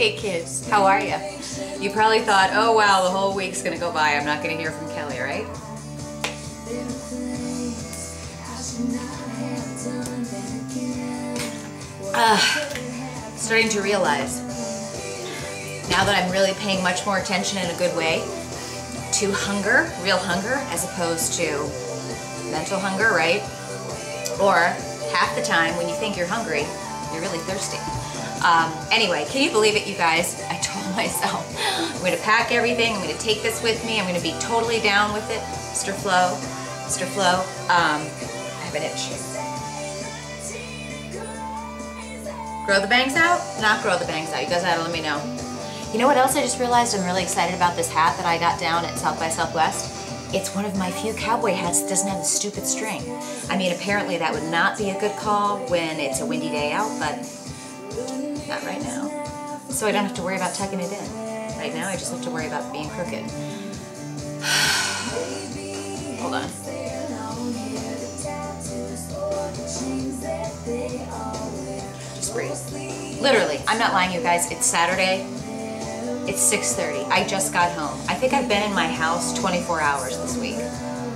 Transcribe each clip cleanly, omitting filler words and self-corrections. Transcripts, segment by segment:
Hey kids, how are you? You probably thought, oh wow, the whole week's gonna go by, I'm not gonna hear from Kelly, right? Starting to realize, now that I'm really paying much more attention in a good way to hunger, real hunger, as opposed to mental hunger, right? Or half the time when you think you're hungry, you're really thirsty. Anyway, can you believe it, you guys? I told myself, I'm going to pack everything, I'm going to take this with me, I'm going to be totally down with it. Mr. Flo, I have an itch. Grow the bangs out? Not grow the bangs out. You guys gotta let me know. You know what else I just realized? I'm really excited about this hat that I got down at South by Southwest. It's one of my few cowboy hats that doesn't have a stupid string. I mean, apparently that would not be a good call when it's a windy day out, but not right now. So I don't have to worry about tucking it in. Right now, I just have to worry about being crooked. Hold on. Just breathe. Literally, I'm not lying, you guys. It's Saturday. It's 6:30. I just got home. I think I've been in my house 24 hours this week.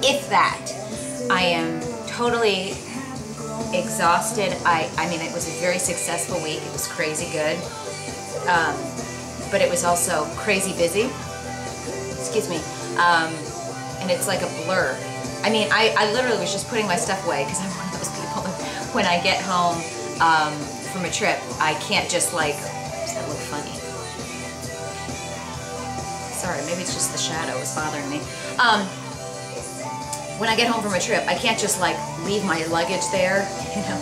If that. I am totally exhausted. I mean, it was a very successful week. It was crazy good. But it was also crazy busy. Excuse me. And it's like a blur. I mean, I literally was just putting my stuff away because I'm one of those people that when I get home from a trip, I can't just like, does that look funny? Sorry, maybe it's just the shadow is bothering me. When I get home from a trip, I can't just like leave my luggage there, you know.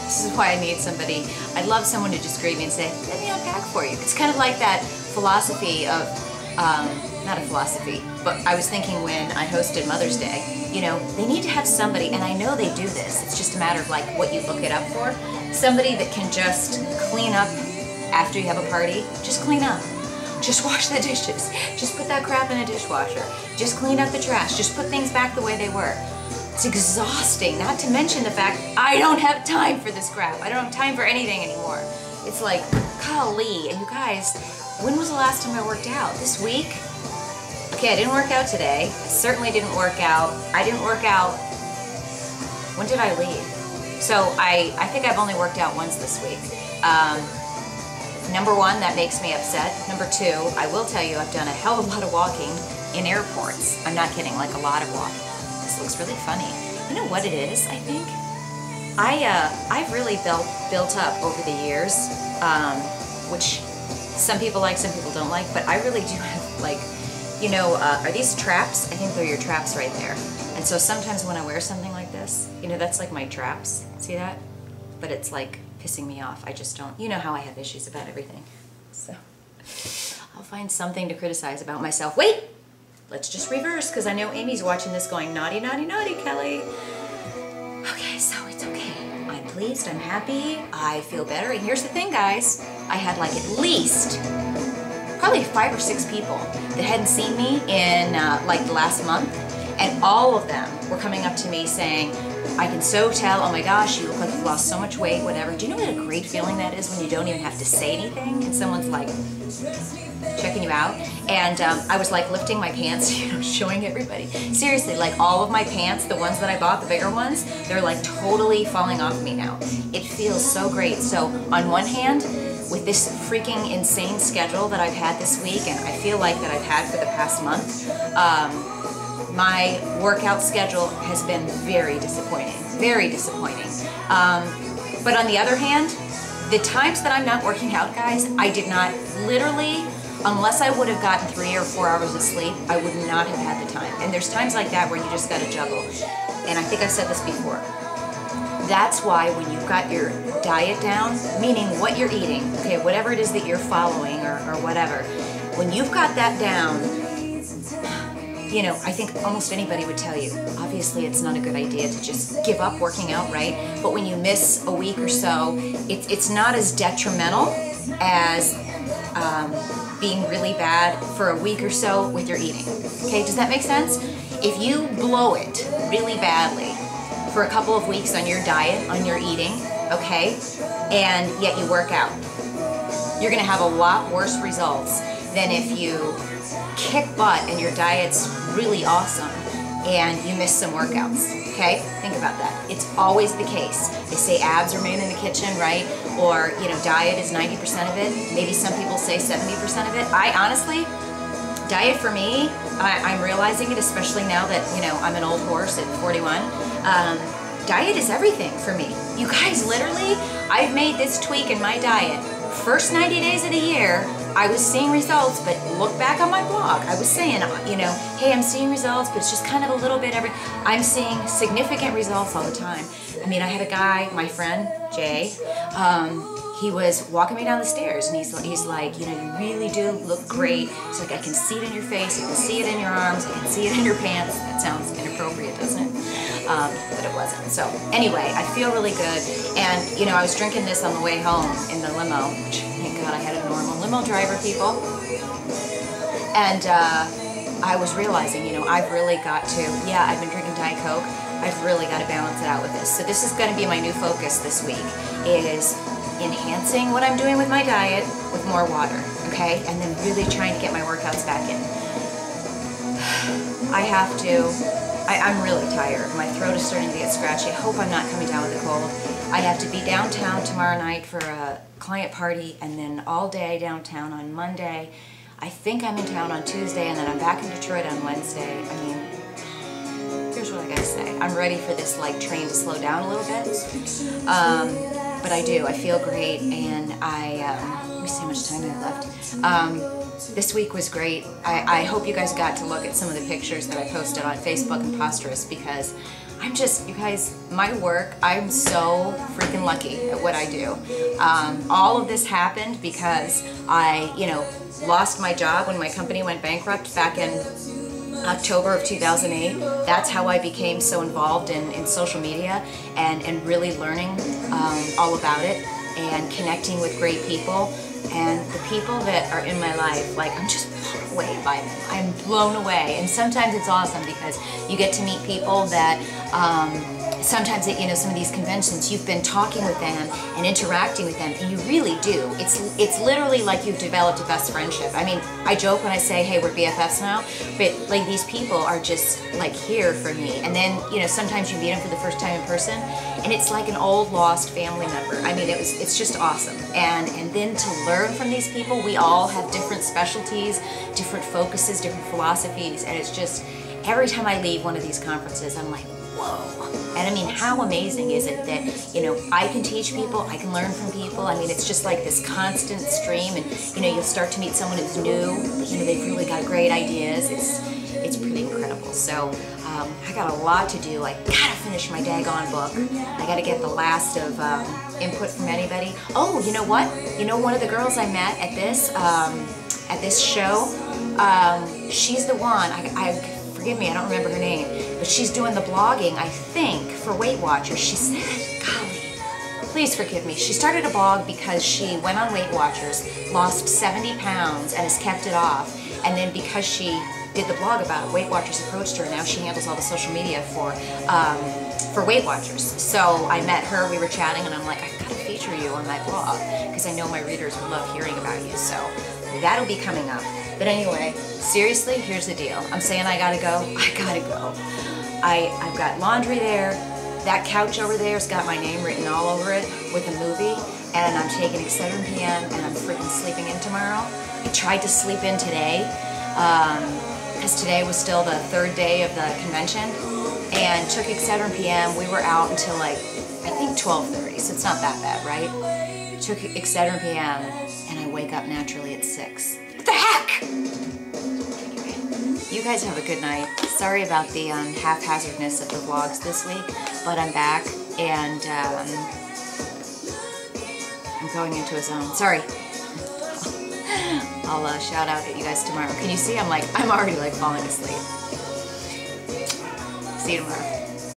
This is why I need somebody. I'd love someone to just greet me and say, let me unpack for you. It's kind of like that philosophy of, not a philosophy, but I was thinking when I hosted Mother's Day, you know, they need to have somebody, and I know they do this, it's just a matter of like what you look it up for, somebody that can just clean up after you have a party, just clean up. Just wash the dishes. Just put that crap in a dishwasher. Just clean up the trash. Just put things back the way they were. It's exhausting, not to mention the fact I don't have time for this crap. I don't have time for anything anymore. It's like, golly, and you guys, when was the last time I worked out? This week? Okay, I didn't work out today. I certainly didn't work out. I didn't work out, when did I leave? So I think I've only worked out once this week. Number one, that makes me upset. Number two, I will tell you I've done a hell of a lot of walking in airports. I'm not kidding, like a lot of walking. This looks really funny. You know what it is, I think? I've really built up over the years, which some people like, some people don't like, but I really do have like, you know, are these traps? I think they're your traps right there. And so sometimes when I wear something like this, you know, that's like my traps. See that? But it's like pissing me off. I just don't, you know how I have issues about everything. So I'll find something to criticize about myself. Wait, let's just reverse because I know Amy's watching this going, naughty, naughty, naughty, Kelly. Okay, so it's okay. I'm pleased, I'm happy, I feel better. And here's the thing, guys. I had like at least probably 5 or 6 people that hadn't seen me in like the last month. And all of them were coming up to me saying, I can so tell, oh my gosh, you look like you've lost so much weight, whatever. Do you know what a great feeling that is when you don't even have to say anything and someone's like checking you out? And I was like lifting my pants, you know, showing everybody. Seriously, like all of my pants, the ones that I bought, the bigger ones, they're like totally falling off me now. It feels so great. So on one hand, with this freaking insane schedule that I've had this week, and I feel like that I've had for the past month, my workout schedule has been very disappointing, very disappointing. But on the other hand, the times that I'm not working out, guys, I did not, literally, unless I would have gotten 3 or 4 hours of sleep, I would not have had the time. And there's times like that where you just gotta juggle. And I think I've said this before. That's why when you've got your diet down, meaning what you're eating, okay, whatever it is that you're following or whatever, when you've got that down, you know, I think almost anybody would tell you, obviously it's not a good idea to just give up working out, right? But when you miss a week or so, it's not as detrimental as being really bad for a week or so with your eating. Okay, does that make sense? If you blow it really badly for a couple of weeks on your diet, on your eating, okay, and yet you work out, you're gonna have a lot worse results than if you kick butt and your diet's really awesome and you miss some workouts, okay? Think about that. It's always the case. They say abs are made in the kitchen, right? Or, you know, diet is 90% of it. Maybe some people say 70% of it. I honestly, diet for me, I'm realizing it, especially now that, you know, I'm an old horse at 41. Diet is everything for me. You guys, literally, I've made this tweak in my diet. First 90 days of the year, I was seeing results, but look back on my blog. I was saying, you know, hey, I'm seeing results, but it's just kind of a little bit I'm seeing significant results all the time. I mean, I had a guy, my friend, Jay, he was walking me down the stairs, and he's like, you know, you really do look great. He's like, I can see it in your face, I can see it in your arms, I can see it in your pants. That sounds inappropriate, doesn't it? But it wasn't. So anyway, I feel really good. And, you know, I was drinking this on the way home in the limo, which, thank God I had a normal limo driver, people. And I was realizing, you know, I've really got to, yeah, I've been drinking Diet Coke. I've really got to balance it out with this. So this is going to be my new focus this week, is enhancing what I'm doing with my diet with more water, okay? And then really trying to get my workouts back in. I'm really tired. My throat is starting to get scratchy. I hope I'm not coming down with a cold. I have to be downtown tomorrow night for a client party, and then all day downtown on Monday. I think I'm in town on Tuesday, and then I'm back in Detroit on Wednesday. I mean, here's what I gotta say. I'm ready for this like train to slow down a little bit. But I do. I feel great, and let me see how much time I have left. This week was great. I hope you guys got to look at some of the pictures that I posted on Facebook and Posterous, because I'm just, you guys, my work, I'm so freaking lucky at what I do. All of this happened because I, you know, lost my job when my company went bankrupt back in October of 2008. That's how I became so involved in social media and really learning all about it and connecting with great people. And the people that are in my life, like, I'm just blown away by them. I'm blown away. And sometimes it's awesome because you get to meet people that sometimes at, you know, some of these conventions, you've been talking with them and interacting with them, and you really do. It's literally like you've developed a best friendship. I mean, I joke when I say, hey, we're BFFs now, but like these people are just like here for me. And then, you know, sometimes you meet them for the first time in person, and it's like an old lost family member. I mean, it's just awesome. And then to learn from these people, we all have different specialties, different focuses, different philosophies, and it's just, every time I leave one of these conferences, I'm like, whoa. And I mean, how amazing is it that, you know, I can teach people, I can learn from people. I mean, it's just like this constant stream, and, you know, you'll start to meet someone who's new, but, you know, they've really got great ideas. It's pretty incredible. So I got a lot to do. I gotta finish my daggone book. I gotta get the last of input from anybody. Oh, you know what? You know, one of the girls I met at this show, she's the one, forgive me, I don't remember her name, but she's doing the blogging, I think, for Weight Watchers. She said, golly, please forgive me. She started a blog because she went on Weight Watchers, lost 70 pounds, and has kept it off. And then because she did the blog about it, Weight Watchers approached her, and now she handles all the social media for Weight Watchers. So I met her, we were chatting, and I'm like, I've got to feature you on my blog, because I know my readers would love hearing about you. So that'll be coming up. But anyway, seriously, here's the deal. I'm saying I gotta go. I gotta go. I've got laundry there. That couch over there's got my name written all over it with a movie. And I'm taking it 7 p.m. and I'm freaking sleeping in tomorrow. I tried to sleep in today because today was still the third day of the convention. And took it 7 p.m. We were out until like, I think 12:30, so it's not that bad, right? Took it 7 p.m. and I wake up naturally at 6. What the heck? You guys have a good night. Sorry about the haphazardness of the vlogs this week, but I'm back, and I'm going into a zone. Sorry. I'll shout out at you guys tomorrow. Can you see? I'm already like falling asleep. See you tomorrow.